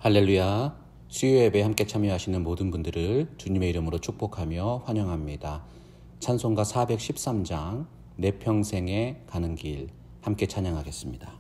할렐루야. 수요 예배에 함께 참여하시는 모든 분들을 주님의 이름으로 축복하며 환영합니다. 찬송가 413장 내 평생에 가는 길 함께 찬양하겠습니다.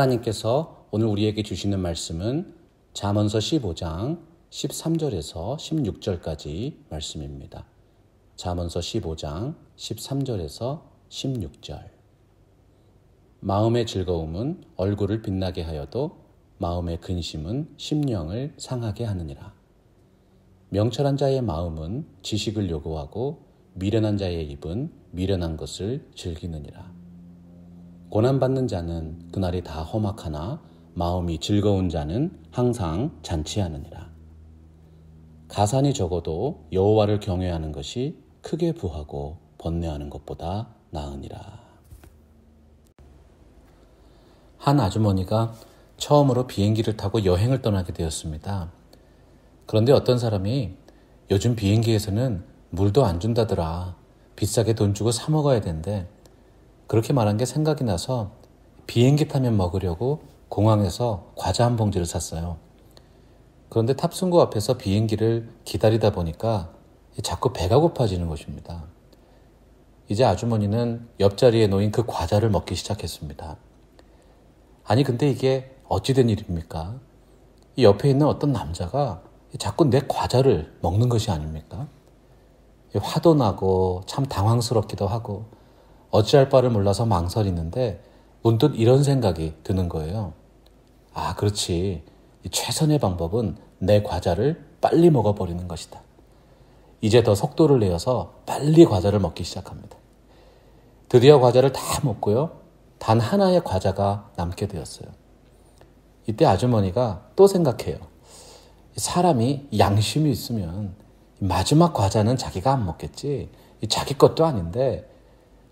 하나님께서 오늘 우리에게 주시는 말씀은 잠언서 15장 13절에서 16절까지 말씀입니다. 잠언서 15장 13절에서 16절. 마음의 즐거움은 얼굴을 빛나게 하여도 마음의 근심은 심령을 상하게 하느니라. 명철한 자의 마음은 지식을 요구하고 미련한 자의 입은 미련한 것을 즐기느니라. 고난받는 자는 그날이 다 험악하나 마음이 즐거운 자는 항상 잔치하느니라. 가산이 적어도 여호와를 경외하는 것이 크게 부하고 번뇌하는 것보다 나으니라. 한 아주머니가 처음으로 비행기를 타고 여행을 떠나게 되었습니다. 그런데 어떤 사람이 요즘 비행기에서는 물도 안 준다더라. 비싸게 돈 주고 사 먹어야 된대. 그렇게 말한 게 생각이 나서 비행기 타면 먹으려고 공항에서 과자 한 봉지를 샀어요. 그런데 탑승구 앞에서 비행기를 기다리다 보니까 자꾸 배가 고파지는 것입니다. 이제 아주머니는 옆자리에 놓인 그 과자를 먹기 시작했습니다. 아니 근데 이게 어찌된 일입니까? 이 옆에 있는 어떤 남자가 자꾸 내 과자를 먹는 것이 아닙니까? 화도 나고 참 당황스럽기도 하고 어찌할 바를 몰라서 망설이는데 문득 이런 생각이 드는 거예요. 아, 그렇지. 최선의 방법은 내 과자를 빨리 먹어버리는 것이다. 이제 더 속도를 내어서 빨리 과자를 먹기 시작합니다. 드디어 과자를 다 먹고요. 단 하나의 과자가 남게 되었어요. 이때 아주머니가 또 생각해요. 사람이 양심이 있으면 마지막 과자는 자기가 안 먹겠지. 자기 것도 아닌데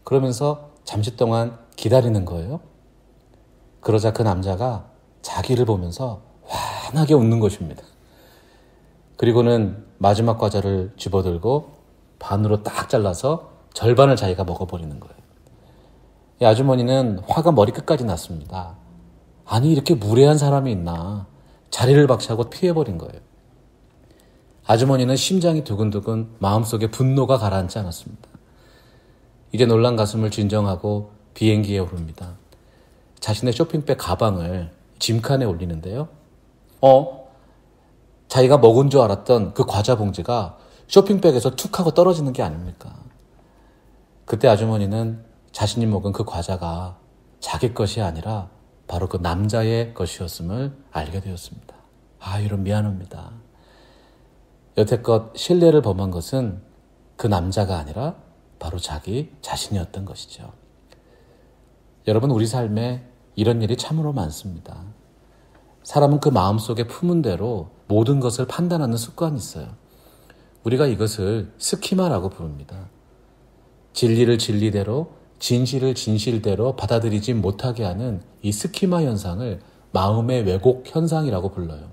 그러면서 잠시 동안 기다리는 거예요. 그러자 그 남자가 자기를 보면서 환하게 웃는 것입니다. 그리고는 마지막 과자를 집어들고 반으로 딱 잘라서 절반을 자기가 먹어버리는 거예요. 이 아주머니는 화가 머리끝까지 났습니다. 아니 이렇게 무례한 사람이 있나. 자리를 박차고 피해버린 거예요. 아주머니는 심장이 두근두근 마음속에 분노가 가라앉지 않았습니다. 이제 놀란 가슴을 진정하고 비행기에 오릅니다. 자신의 쇼핑백 가방을 짐칸에 올리는데요. 자기가 먹은 줄 알았던 그 과자 봉지가 쇼핑백에서 툭 하고 떨어지는 게 아닙니까? 그때 아주머니는 자신이 먹은 그 과자가 자기 것이 아니라 바로 그 남자의 것이었음을 알게 되었습니다. 아, 이런 미안합니다. 여태껏 신뢰를 범한 것은 그 남자가 아니라 바로 자기 자신이었던 것이죠. 여러분, 우리 삶에 이런 일이 참으로 많습니다. 사람은 그 마음속에 품은 대로 모든 것을 판단하는 습관이 있어요. 우리가 이것을 스키마라고 부릅니다. 진리를 진리대로, 진실을 진실대로 받아들이지 못하게 하는 이 스키마 현상을 마음의 왜곡 현상이라고 불러요.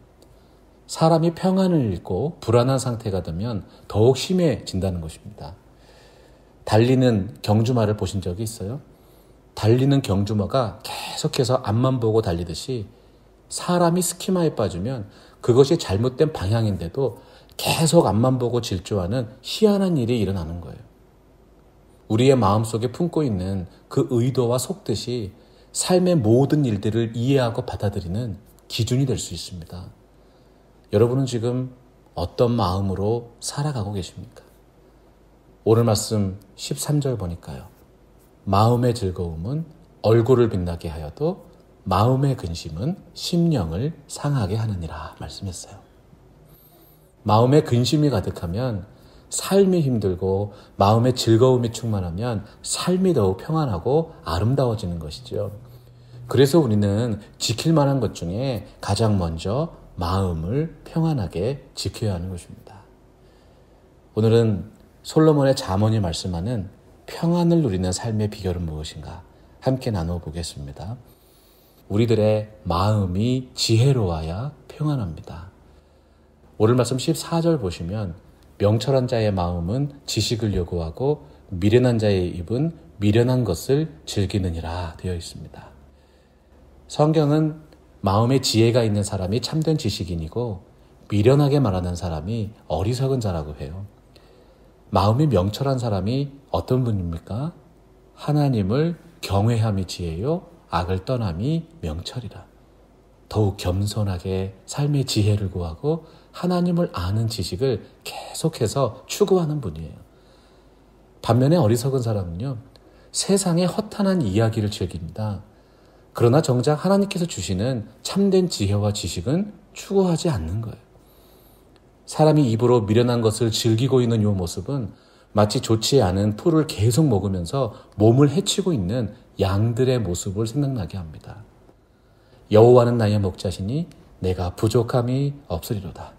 사람이 평안을 잃고 불안한 상태가 되면 더욱 심해진다는 것입니다. 달리는 경주마를 보신 적이 있어요? 달리는 경주마가 계속해서 앞만 보고 달리듯이 사람이 스키마에 빠지면 그것이 잘못된 방향인데도 계속 앞만 보고 질주하는 희한한 일이 일어나는 거예요. 우리의 마음속에 품고 있는 그 의도와 속뜻이 삶의 모든 일들을 이해하고 받아들이는 기준이 될 수 있습니다. 여러분은 지금 어떤 마음으로 살아가고 계십니까? 오늘 말씀 13절 보니까요. 마음의 즐거움은 얼굴을 빛나게 하여도 마음의 근심은 심령을 상하게 하느니라 말씀했어요. 마음의 근심이 가득하면 삶이 힘들고 마음의 즐거움이 충만하면 삶이 더욱 평안하고 아름다워지는 것이죠. 그래서 우리는 지킬 만한 것 중에 가장 먼저 마음을 평안하게 지켜야 하는 것입니다. 오늘은 솔로몬의 잠언이 말씀하는 평안을 누리는 삶의 비결은 무엇인가 함께 나눠보겠습니다. 우리들의 마음이 지혜로워야 평안합니다. 오늘 말씀 14절 보시면 명철한 자의 마음은 지식을 요구하고 미련한 자의 입은 미련한 것을 즐기느니라 되어 있습니다. 성경은 마음에 지혜가 있는 사람이 참된 지식인이고 미련하게 말하는 사람이 어리석은 자라고 해요. 마음이 명철한 사람이 어떤 분입니까? 하나님을 경외함이 지혜요, 악을 떠남이 명철이라. 더욱 겸손하게 삶의 지혜를 구하고 하나님을 아는 지식을 계속해서 추구하는 분이에요. 반면에 어리석은 사람은요, 세상의 허탄한 이야기를 즐깁니다. 그러나 정작 하나님께서 주시는 참된 지혜와 지식은 추구하지 않는 거예요. 사람이 입으로 미련한 것을 즐기고 있는 이 모습은 마치 좋지 않은 풀을 계속 먹으면서 몸을 해치고 있는 양들의 모습을 생각나게 합니다. 여호와는 나의 목자시니 내가 부족함이 없으리로다.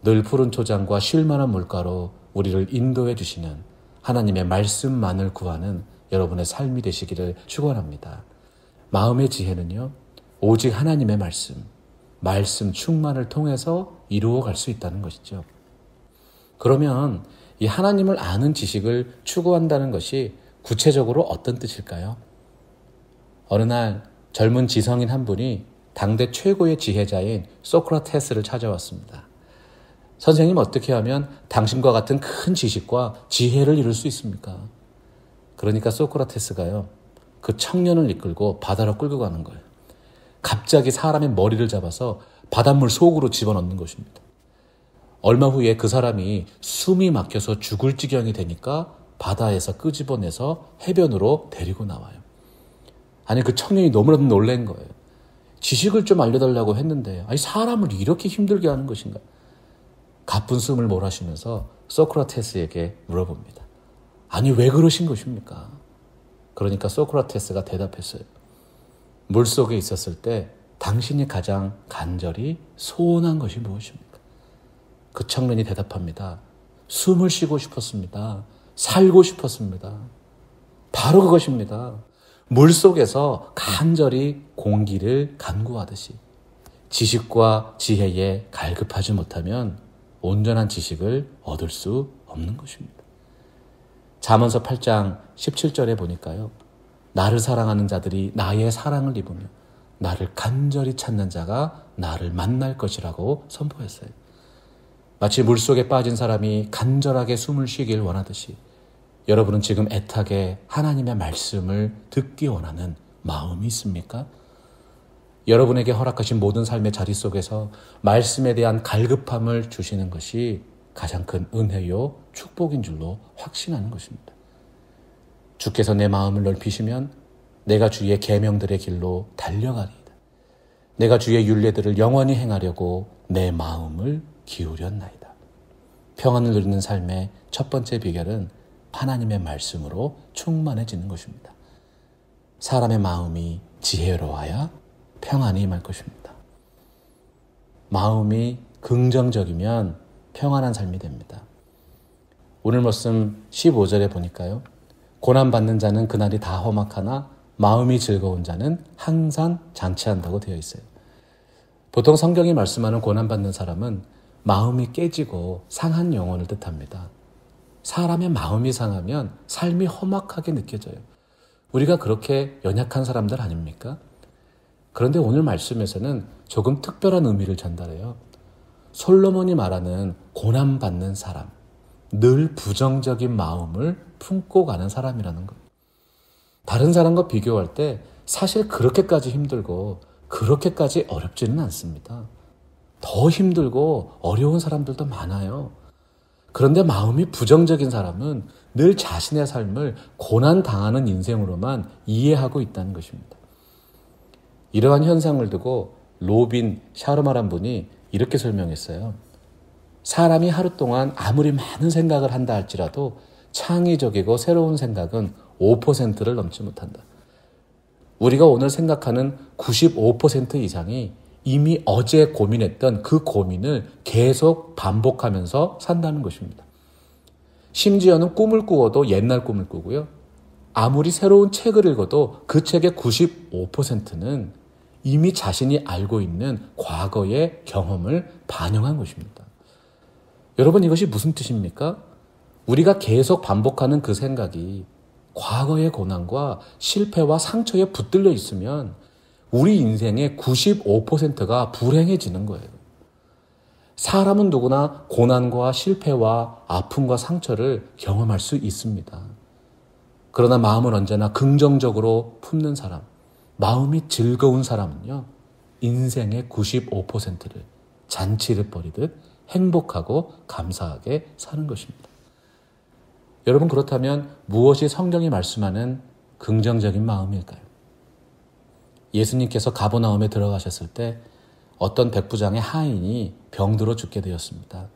늘 푸른 초장과 쉴만한 물가로 우리를 인도해 주시는 하나님의 말씀만을 구하는 여러분의 삶이 되시기를 축원합니다. 마음의 지혜는요, 오직 하나님의 말씀 충만을 통해서 이루어갈 수 있다는 것이죠. 그러면 이 하나님을 아는 지식을 추구한다는 것이 구체적으로 어떤 뜻일까요? 어느 날 젊은 지성인 한 분이 당대 최고의 지혜자인 소크라테스를 찾아왔습니다. 선생님, 어떻게 하면 당신과 같은 큰 지식과 지혜를 이룰 수 있습니까? 그러니까 소크라테스가요, 그 청년을 이끌고 바다로 끌고 가는 거예요. 갑자기 사람의 머리를 잡아서 바닷물 속으로 집어넣는 것입니다. 얼마 후에 그 사람이 숨이 막혀서 죽을 지경이 되니까 바다에서 끄집어내서 해변으로 데리고 나와요. 아니, 그 청년이 너무나도 놀란 거예요. 지식을 좀 알려달라고 했는데, 아니, 사람을 이렇게 힘들게 하는 것인가? 가쁜 숨을 몰아쉬면서 소크라테스에게 물어봅니다. 아니, 왜 그러신 것입니까? 그러니까 소크라테스가 대답했어요. 물속에 있었을 때 당신이 가장 간절히 소원한 것이 무엇입니까? 그 청년이 대답합니다. 숨을 쉬고 싶었습니다. 살고 싶었습니다. 바로 그것입니다. 물속에서 간절히 공기를 간구하듯이 지식과 지혜에 갈급하지 못하면 온전한 지식을 얻을 수 없는 것입니다. 잠언서 8장 17절에 보니까요, 나를 사랑하는 자들이 나의 사랑을 입으며 나를 간절히 찾는 자가 나를 만날 것이라고 선포했어요. 마치 물속에 빠진 사람이 간절하게 숨을 쉬길 원하듯이 여러분은 지금 애타게 하나님의 말씀을 듣기 원하는 마음이 있습니까? 여러분에게 허락하신 모든 삶의 자리 속에서 말씀에 대한 갈급함을 주시는 것이 가장 큰 은혜요 축복인 줄로 확신하는 것입니다. 주께서 내 마음을 넓히시면 내가 주의 계명들의 길로 달려가리이다. 내가 주의 율례들을 영원히 행하려고 내 마음을 기울였나이다. 평안을 누리는 삶의 첫 번째 비결은 하나님의 말씀으로 충만해지는 것입니다. 사람의 마음이 지혜로워야 평안이 임할 것입니다. 마음이 긍정적이면 평안한 삶이 됩니다. 오늘 말씀 15절에 보니까요, 고난받는 자는 그날이 다 험악하나 마음이 즐거운 자는 항상 잔치한다고 되어 있어요. 보통 성경이 말씀하는 고난받는 사람은 마음이 깨지고 상한 영혼을 뜻합니다. 사람의 마음이 상하면 삶이 험악하게 느껴져요. 우리가 그렇게 연약한 사람들 아닙니까? 그런데 오늘 말씀에서는 조금 특별한 의미를 전달해요. 솔로몬이 말하는 고난받는 사람, 늘 부정적인 마음을 품고 가는 사람이라는 거예요. 다른 사람과 비교할 때 사실 그렇게까지 힘들고 그렇게까지 어렵지는 않습니다. 더 힘들고 어려운 사람들도 많아요. 그런데 마음이 부정적인 사람은 늘 자신의 삶을 고난당하는 인생으로만 이해하고 있다는 것입니다. 이러한 현상을 두고 로빈 샤르마란 분이 이렇게 설명했어요. 사람이 하루 동안 아무리 많은 생각을 한다 할지라도 창의적이고 새로운 생각은 5%를 넘지 못한다. 우리가 오늘 생각하는 95% 이상이 이미 어제 고민했던 그 고민을 계속 반복하면서 산다는 것입니다. 심지어는 꿈을 꾸어도 옛날 꿈을 꾸고요. 아무리 새로운 책을 읽어도 그 책의 95%는 이미 자신이 알고 있는 과거의 경험을 반영한 것입니다. 여러분, 이것이 무슨 뜻입니까? 우리가 계속 반복하는 그 생각이 과거의 고난과 실패와 상처에 붙들려 있으면 우리 인생의 95%가 불행해지는 거예요. 사람은 누구나 고난과 실패와 아픔과 상처를 경험할 수 있습니다. 그러나 마음을 언제나 긍정적으로 품는 사람, 마음이 즐거운 사람은요, 인생의 95%를 잔치를 벌이듯 행복하고 감사하게 사는 것입니다. 여러분, 그렇다면 무엇이 성경이 말씀하는 긍정적인 마음일까요? 예수님께서 가버나움에 들어가셨을 때 어떤 백부장의 하인이 병들어 죽게 되었습니다.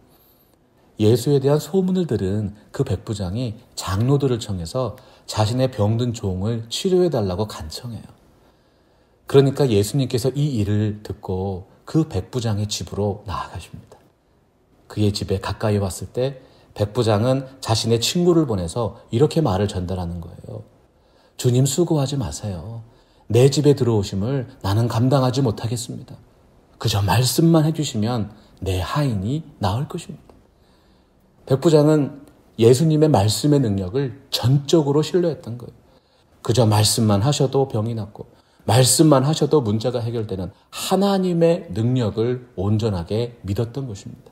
예수에 대한 소문을 들은 그 백부장이 장로들을 청해서 자신의 병든 종을 치료해달라고 간청해요. 그러니까 예수님께서 이 일을 듣고 그 백부장의 집으로 나아가십니다. 그의 집에 가까이 왔을 때 백부장은 자신의 친구를 보내서 이렇게 말을 전달하는 거예요. 주님 수고하지 마세요. 내 집에 들어오심을 나는 감당하지 못하겠습니다. 그저 말씀만 해주시면 내 하인이 나을 것입니다. 백부장은 예수님의 말씀의 능력을 전적으로 신뢰했던 거예요. 그저 말씀만 하셔도 병이 낫고 말씀만 하셔도 문제가 해결되는 하나님의 능력을 온전하게 믿었던 것입니다.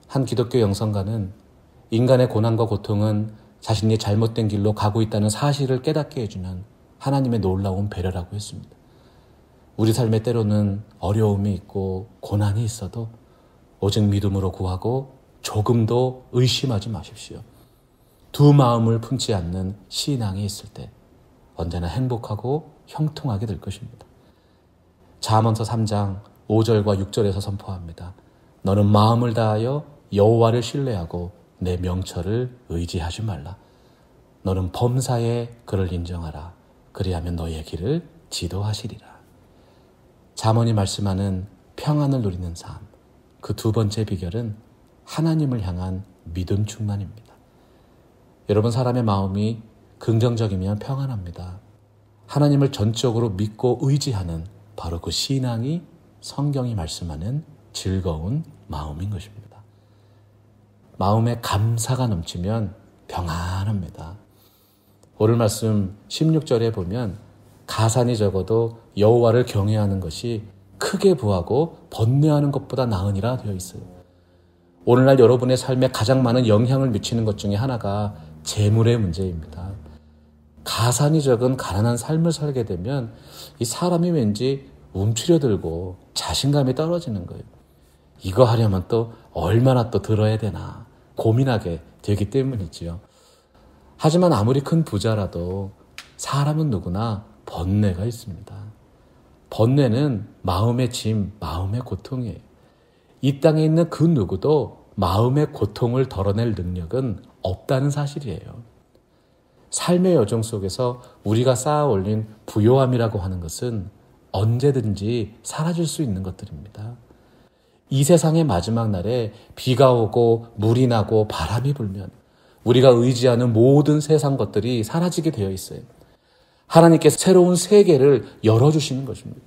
한 기독교 영성가는 인간의 고난과 고통은 자신이 잘못된 길로 가고 있다는 사실을 깨닫게 해주는 하나님의 놀라운 배려라고 했습니다. 우리 삶에 때로는 어려움이 있고 고난이 있어도 오직 믿음으로 구하고 조금도 의심하지 마십시오. 두 마음을 품지 않는 신앙이 있을 때 언제나 행복하고 형통하게 될 것입니다. 잠언서 3장 5절과 6절에서 선포합니다. 너는 마음을 다하여 여호와를 신뢰하고 내 명철을 의지하지 말라. 너는 범사에 그를 인정하라. 그리하면 너의 길을 지도하시리라. 잠언이 말씀하는 평안을 누리는 삶, 그 두 번째 비결은 하나님을 향한 믿음 충만입니다. 여러분, 사람의 마음이 긍정적이면 평안합니다. 하나님을 전적으로 믿고 의지하는 바로 그 신앙이 성경이 말씀하는 즐거운 마음인 것입니다. 마음에 감사가 넘치면 평안합니다. 오늘 말씀 16절에 보면 가산이 적어도 여호와를 경외하는 것이 크게 부하고 번뇌하는 것보다 나으니라 되어 있어요. 오늘날 여러분의 삶에 가장 많은 영향을 미치는 것 중에 하나가 재물의 문제입니다. 가산이 적은 가난한 삶을 살게 되면 이 사람이 왠지 움츠려들고 자신감이 떨어지는 거예요. 이거 하려면 또 얼마나 또 들어야 되나 고민하게 되기 때문이지요. 하지만 아무리 큰 부자라도 사람은 누구나 번뇌가 있습니다. 번뇌는 마음의 짐, 마음의 고통이에요. 이 땅에 있는 그 누구도 마음의 고통을 덜어낼 능력은 없다는 사실이에요. 삶의 여정 속에서 우리가 쌓아 올린 부요함이라고 하는 것은 언제든지 사라질 수 있는 것들입니다. 이 세상의 마지막 날에 비가 오고 물이 나고 바람이 불면 우리가 의지하는 모든 세상 것들이 사라지게 되어 있어요. 하나님께서 새로운 세계를 열어주시는 것입니다.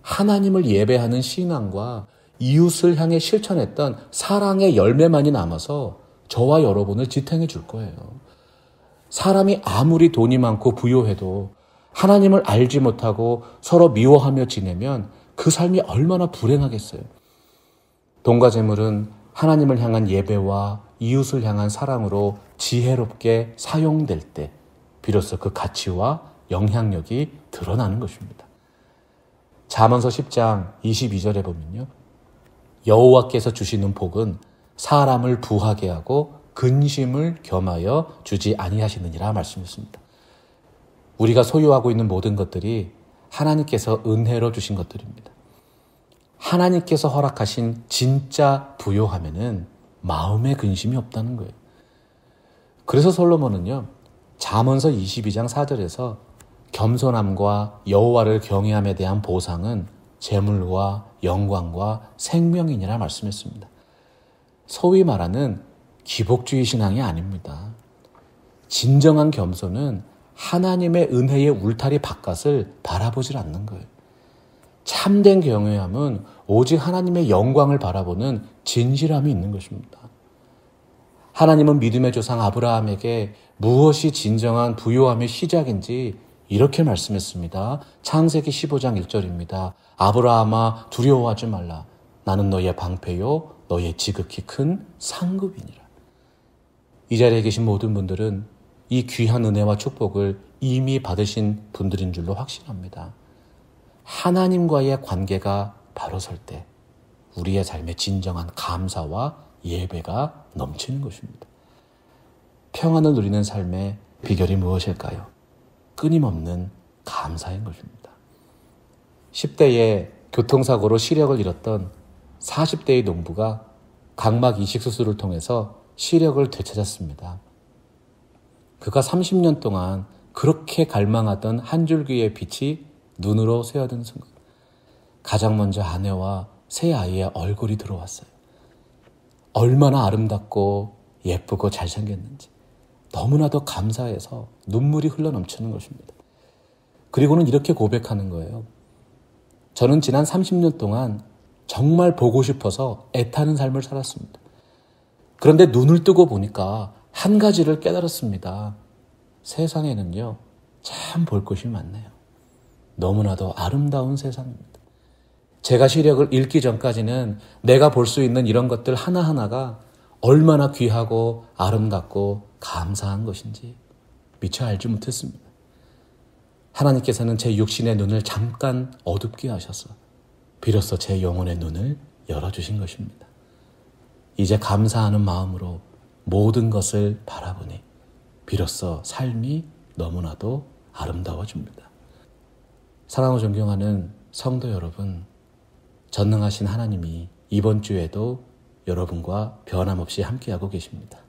하나님을 예배하는 신앙과 이웃을 향해 실천했던 사랑의 열매만이 남아서 저와 여러분을 지탱해 줄 거예요. 사람이 아무리 돈이 많고 부유해도 하나님을 알지 못하고 서로 미워하며 지내면 그 삶이 얼마나 불행하겠어요. 돈과 재물은 하나님을 향한 예배와 이웃을 향한 사랑으로 지혜롭게 사용될 때 비로소 그 가치와 영향력이 드러나는 것입니다. 잠언서 10장 22절에 보면요. 여호와께서 주시는 복은 사람을 부하게 하고 근심을 겸하여 주지 아니하시느니라 말씀했습니다. 우리가 소유하고 있는 모든 것들이 하나님께서 은혜로 주신 것들입니다. 하나님께서 허락하신 진짜 부요함에는 마음의 근심이 없다는 거예요. 그래서 솔로몬은요. 잠언서 22장 4절에서 겸손함과 여호와를 경외함에 대한 보상은 재물과 영광과 생명이니라 말씀했습니다. 소위 말하는 기복주의 신앙이 아닙니다. 진정한 겸손은 하나님의 은혜의 울타리 바깥을 바라보질 않는 거예요. 참된 경외함은 오직 하나님의 영광을 바라보는 진실함이 있는 것입니다. 하나님은 믿음의 조상 아브라함에게 무엇이 진정한 부요함의 시작인지 이렇게 말씀했습니다. 창세기 15장 1절입니다. 아브라함아 두려워하지 말라. 나는 너의 방패요 너의 지극히 큰 상급이니라. 이 자리에 계신 모든 분들은 이 귀한 은혜와 축복을 이미 받으신 분들인 줄로 확신합니다. 하나님과의 관계가 바로 설 때 우리의 삶에 진정한 감사와 예배가 넘치는 것입니다. 평안을 누리는 삶의 비결이 무엇일까요? 끊임없는 감사인 것입니다. 10대에 교통사고로 시력을 잃었던 40대의 농부가 각막 이식 수술을 통해서 시력을 되찾았습니다. 그가 30년 동안 그렇게 갈망하던 한 줄기의 빛이 눈으로 새어든 순간 가장 먼저 아내와 새 아이의 얼굴이 들어왔어요. 얼마나 아름답고 예쁘고 잘생겼는지 너무나도 감사해서 눈물이 흘러넘치는 것입니다. 그리고는 이렇게 고백하는 거예요. 저는 지난 30년 동안 정말 보고 싶어서 애타는 삶을 살았습니다. 그런데 눈을 뜨고 보니까 한 가지를 깨달았습니다. 세상에는요, 참 볼 것이 많네요. 너무나도 아름다운 세상입니다. 제가 시력을 잃기 전까지는 내가 볼 수 있는 이런 것들 하나하나가 얼마나 귀하고 아름답고 감사한 것인지 미처 알지 못했습니다. 하나님께서는 제 육신의 눈을 잠깐 어둡게 하셔서 비로소 제 영혼의 눈을 열어주신 것입니다. 이제 감사하는 마음으로 모든 것을 바라보니 비로소 삶이 너무나도 아름다워집니다. 사랑하고 존경하는 성도 여러분, 전능하신 하나님이 이번 주에도 여러분과 변함없이 함께하고 계십니다.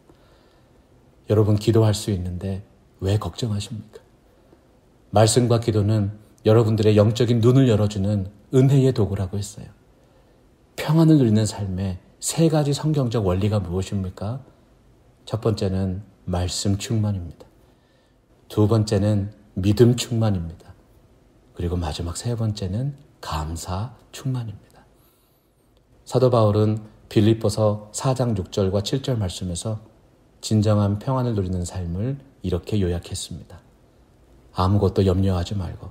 여러분 기도할 수 있는데 왜 걱정하십니까? 말씀과 기도는 여러분들의 영적인 눈을 열어주는 은혜의 도구라고 했어요. 평안을 누리는 삶의 세 가지 성경적 원리가 무엇입니까? 첫 번째는 말씀 충만입니다. 두 번째는 믿음 충만입니다. 그리고 마지막 세 번째는 감사 충만입니다. 사도 바울은 빌립보서 4장 6절과 7절 말씀에서 진정한 평안을 누리는 삶을 이렇게 요약했습니다. 아무것도 염려하지 말고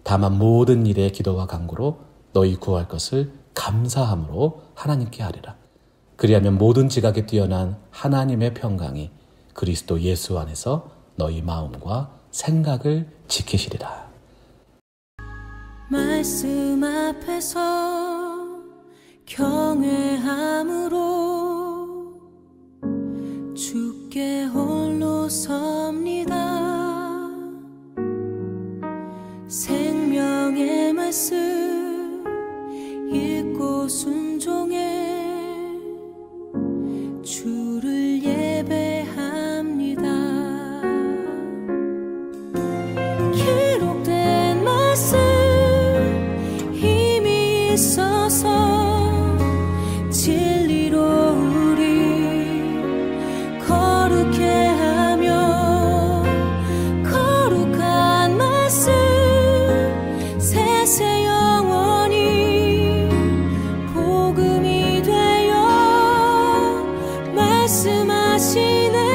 다만 모든 일에 기도와 간구로 너희 구할 것을 감사함으로 하나님께 하리라. 그리하면 모든 지각에 뛰어난 하나님의 평강이 그리스도 예수 안에서 너희 마음과 생각을 지키시리라. 말씀 앞에서 경외함으로 주께 홀로 섭니다. 생명의 말씀 읽고 순종해 주를 예배합니다. 기록된 말씀 힘이 있어서 진리로 우리 거룩해 하며 거룩한 말씀 세세 영원히 복음이 되어 말씀하시네.